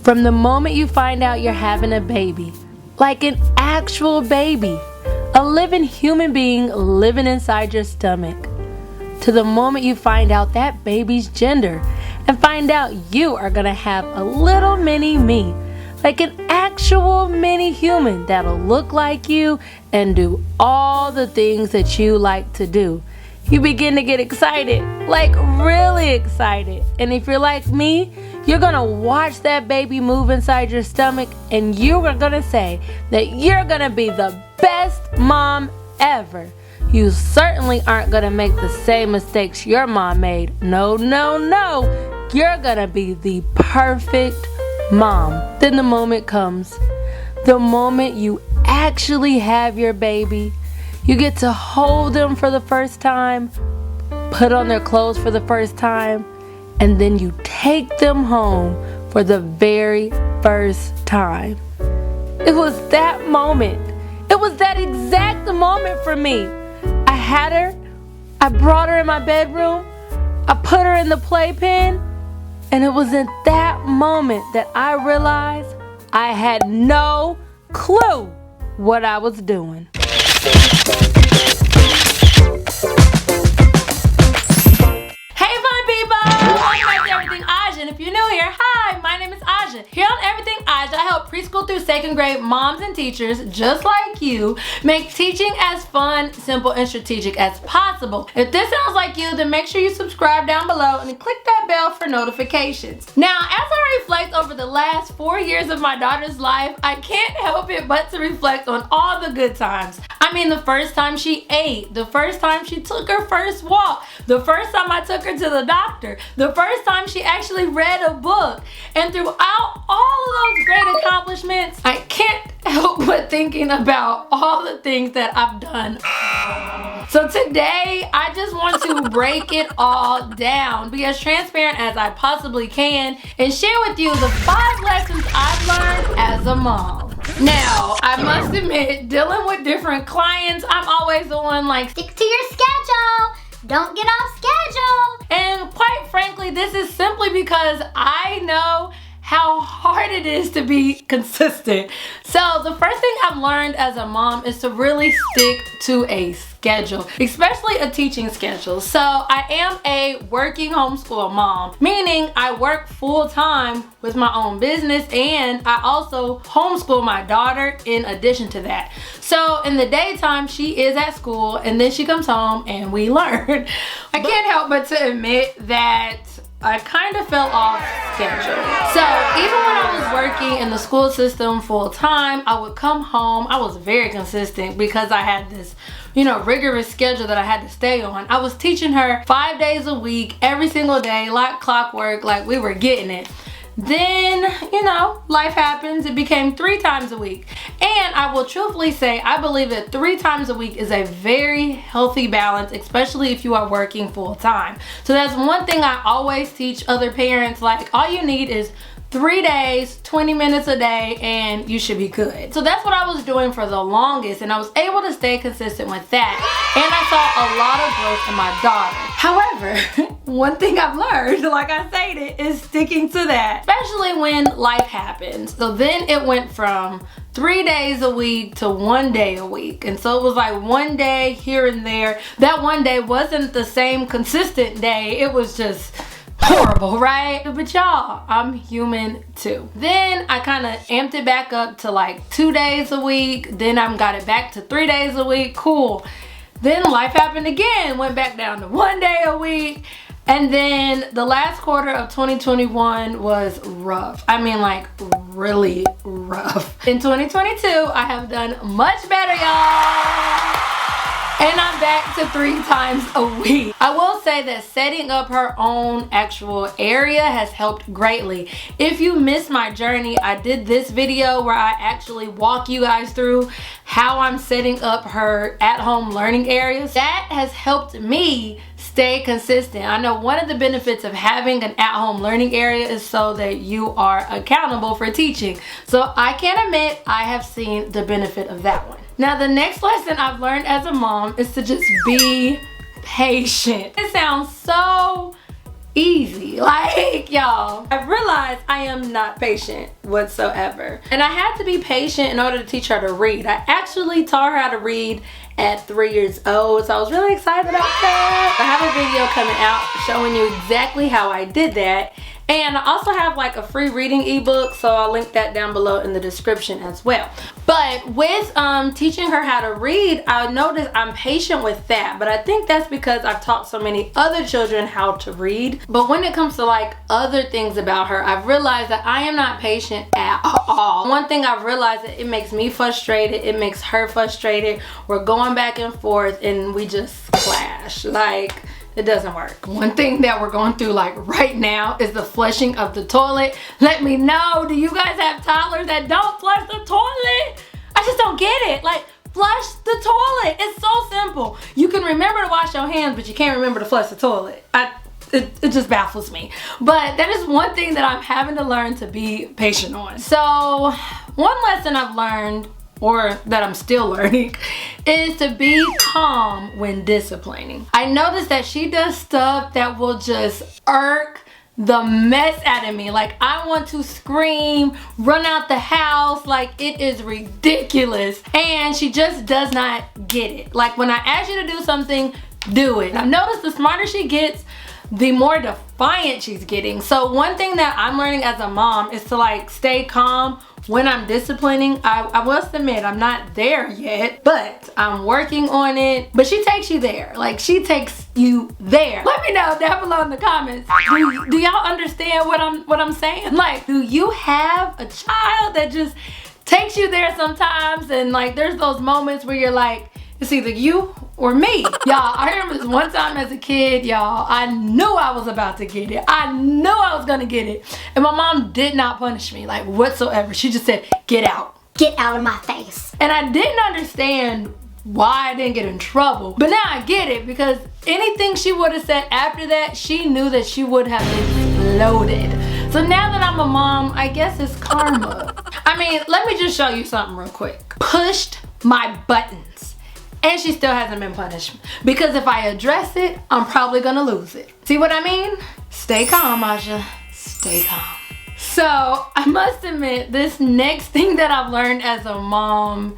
From the moment you find out you're having a baby, like an actual baby, a living human being living inside your stomach, to the moment you find out that baby's gender and find out you are gonna have a little mini me, like an actual mini human that'll look like you and do all the things that you like to do. You begin to get excited, like really excited. And if you're like me, you're gonna watch that baby move inside your stomach and you are gonna say that you're gonna be the best mom ever. You certainly aren't gonna make the same mistakes your mom made. No, no, no. You're gonna be the perfect mom. Then the moment comes. The moment you actually have your baby. You get to hold them for the first time, put on their clothes for the first time, and then you take them home for the very first time. It was that moment. It was that exact moment for me. I had her, I brought her in my bedroom, I put her in the playpen, and it was in that moment that I realized I had no clue what I was doing. Hey fun people! Welcome back to Everything Aja. And if you're new here, hi, my name is Aja. Here on Everything Aja, I help preschool through second grade moms and teachers just like you make teaching as fun, simple, and strategic as possible. If this sounds like you, then make sure you subscribe down below and click that bell for notifications. Now, as I reflect over the last 4 years of my daughter's life, I can't help it but to reflect on all the good times. I mean, the first time she ate, the first time she took her first walk, the first time I took her to the doctor, the first time she actually read a book, and throughout all of those great accomplishments, I can't help but thinking about all the things that I've done. So today, I just want to break it all down, be as transparent as I possibly can, and share with you the 5 lessons I've learned as a mom. Now, I must admit, dealing with different clients, I'm always the one like, stick to your schedule. Don't get off schedule. And quite frankly, this is simply because I know how hard it is to be consistent. So the first thing I've learned as a mom is to really stick to a schedule, especially a teaching schedule. So I am a working homeschool mom, meaning I work full time with my own business and I also homeschool my daughter in addition to that. So in the daytime, she is at school and then she comes home and we learn. I can't help but to admit that I kind of fell off schedule. So even when I was working in the school system full time, I would come home. I was very consistent because I had this, rigorous schedule that I had to stay on. I was teaching her 5 days a week, every single day, like clockwork, like we were getting it. Then, life happens. It became 3 times a week. And I will truthfully say, I believe that 3 times a week is a very healthy balance, especially if you are working full time. So that's one thing I always teach other parents, like all you need is 3 days, 20 minutes a day, and you should be good. So that's what I was doing for the longest, and I was able to stay consistent with that. And I saw a lot of growth in my daughter. However, one thing I've learned, like I stated, is sticking to that, especially when life happens. So then it went from 3 days a week to 1 day a week. And so it was like 1 day here and there. That 1 day wasn't the same consistent day. It was just horrible, right? But y'all, I'm human too. Then I kind of amped it back up to like 2 days a week. Then I got it back to 3 days a week. Cool. Then life happened again, went back down to 1 day a week. And then the last quarter of 2021 was rough. I mean, like really rough. In 2022, I have done much better, y'all. And I'm back to 3 times a week. I will say that setting up her own actual area has helped greatly. If you missed my journey, I did this video where I actually walk you guys through how I'm setting up her at-home learning areas. That has helped me stay consistent. I know one of the benefits of having an at-home learning area is so that you are accountable for teaching. So I can admit I have seen the benefit of that one. Now the next lesson I've learned as a mom is to just be patient. It sounds so easy. Like, y'all, I've realized I am not patient whatsoever. And I had to be patient in order to teach her to read. I actually taught her how to read at 3 years old, so I was really excited about that. I have a video coming out showing you exactly how I did that. And I also have like a free reading ebook, so I'll link that down below in the description as well. But with teaching her how to read, I noticed I'm patient with that, but I think that's because I've taught so many other children how to read. But when it comes to like other things about her, I've realized that I am not patient at all. One thing I've realized that it makes me frustrated, it makes her frustrated. We're going back and forth and we just clash. Like, it doesn't work. One thing that we're going through like right now is the flushing of the toilet. Let me know, do you guys have toddlers that don't flush the toilet? I just don't get it. Like, flush the toilet. It's so simple. You can remember to wash your hands, but you can't remember to flush the toilet. It just baffles me. But that is one thing that I'm having to learn to be patient on. So one lesson I've learned, or that I'm still learning, is to be calm when disciplining. I noticed that she does stuff that will just irk the mess out of me. Like, I want to scream, run out the house, like it is ridiculous. And she just does not get it. Like, when I ask you to do something, do it. I've noticed the smarter she gets, the more defiant she's getting. So one thing that I'm learning as a mom is to like stay calm when I'm disciplining. I must admit I'm not there yet, but I'm working on it. But she takes you there. Like, she takes you there. Let me know down below in the comments. Do y'all understand what I'm saying? Like, do you have a child that just takes you there sometimes, and like there's those moments where you're like, it's either you or me. Y'all, I remember this one time as a kid, y'all, I knew I was about to get it. I knew I was gonna get it. And my mom did not punish me, like, whatsoever. She just said, get out. Get out of my face. And I didn't understand why I didn't get in trouble. But now I get it, because anything she would have said after that, she knew that she would have exploded. So now that I'm a mom, I guess it's karma. I mean, let me just show you something real quick. Pushed my buttons. And she still hasn't been punished. Because if I address it, I'm probably gonna lose it. See what I mean? Stay calm, Asha. Stay calm. So, I must admit, this next thing that I've learned as a mom,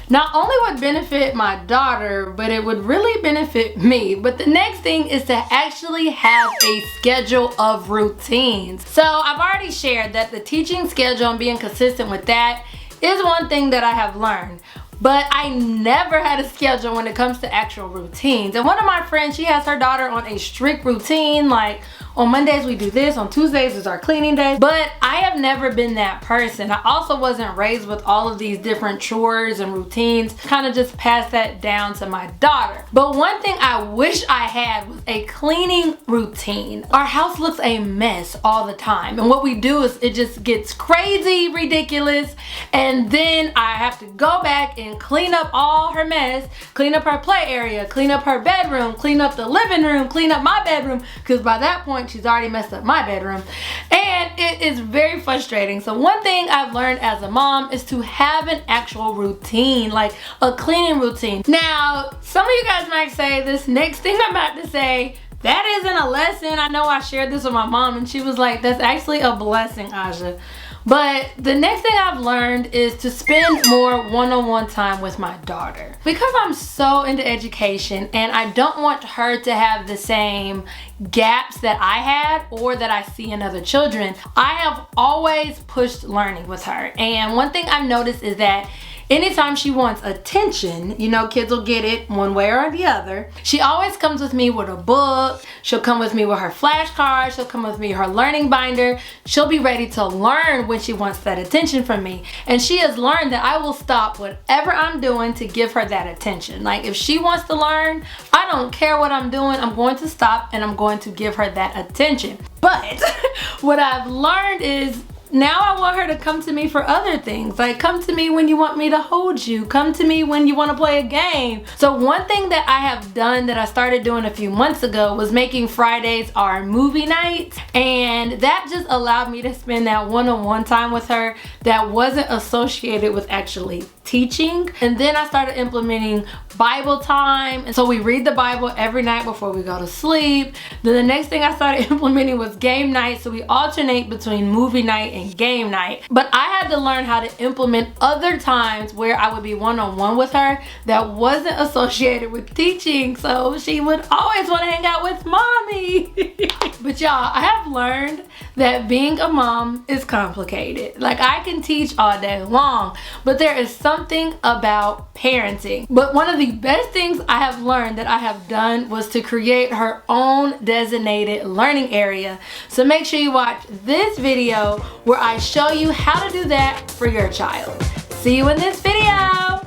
not only would benefit my daughter, but it would really benefit me. But the next thing is to actually have a schedule of routines. So, I've already shared that the teaching schedule and being consistent with that is one thing that I have learned. But I never had a schedule when it comes to actual routines. And one of my friends, she has her daughter on a strict routine. Like, on Mondays we do this, on Tuesdays is our cleaning day. But I have never been that person. I also wasn't raised with all of these different chores and routines. Kind of just passed that down to my daughter. But one thing I wish I had was a cleaning routine. Our house looks a mess all the time. And what we do is it just gets crazy, ridiculous. And then I have to go back and clean up all her mess, clean up her play area, clean up her bedroom, clean up the living room, clean up my bedroom, because by that point she's already messed up my bedroom. And it is very frustrating. So one thing I've learned as a mom is to have an actual routine, like a cleaning routine. Now, some of you guys might say this next thing I'm about to say, that isn't a lesson. I know I shared this with my mom and she was like, that's actually a blessing, Asha. But the next thing I've learned is to spend more one-on-one time with my daughter. Because I'm so into education and I don't want her to have the same gaps that I had or that I see in other children, I have always pushed learning with her. And one thing I've noticed is that anytime she wants attention, you know, kids will get it one way or the other. She always comes with me with a book. She'll come with me with her flashcards. She'll come with me her learning binder. She'll be ready to learn when she wants that attention from me. And she has learned that I will stop whatever I'm doing to give her that attention. Like, if she wants to learn, I don't care what I'm doing. I'm going to stop and I'm going to give her that attention. But what I've learned is, now I want her to come to me for other things. Like, come to me when you want me to hold you. Come to me when you want to play a game. So one thing that I have done that I started doing a few months ago was making Fridays our movie nights. And that just allowed me to spend that one-on-one time with her that wasn't associated with actually teaching. And then I started implementing Bible time. And so we read the Bible every night before we go to sleep. Then the next thing I started implementing was game night. So we alternate between movie night and game night. But I had to learn how to implement other times where I would be one-on-one with her that wasn't associated with teaching. So she would always want to hang out with mommy. But y'all, I have learned that being a mom is complicated. Like, I can teach all day long, but there is something about parenting. But one of the best things I have learned that I have done was to create her own designated learning area. So make sure you watch this video where I show you how to do that for your child. See you in this video.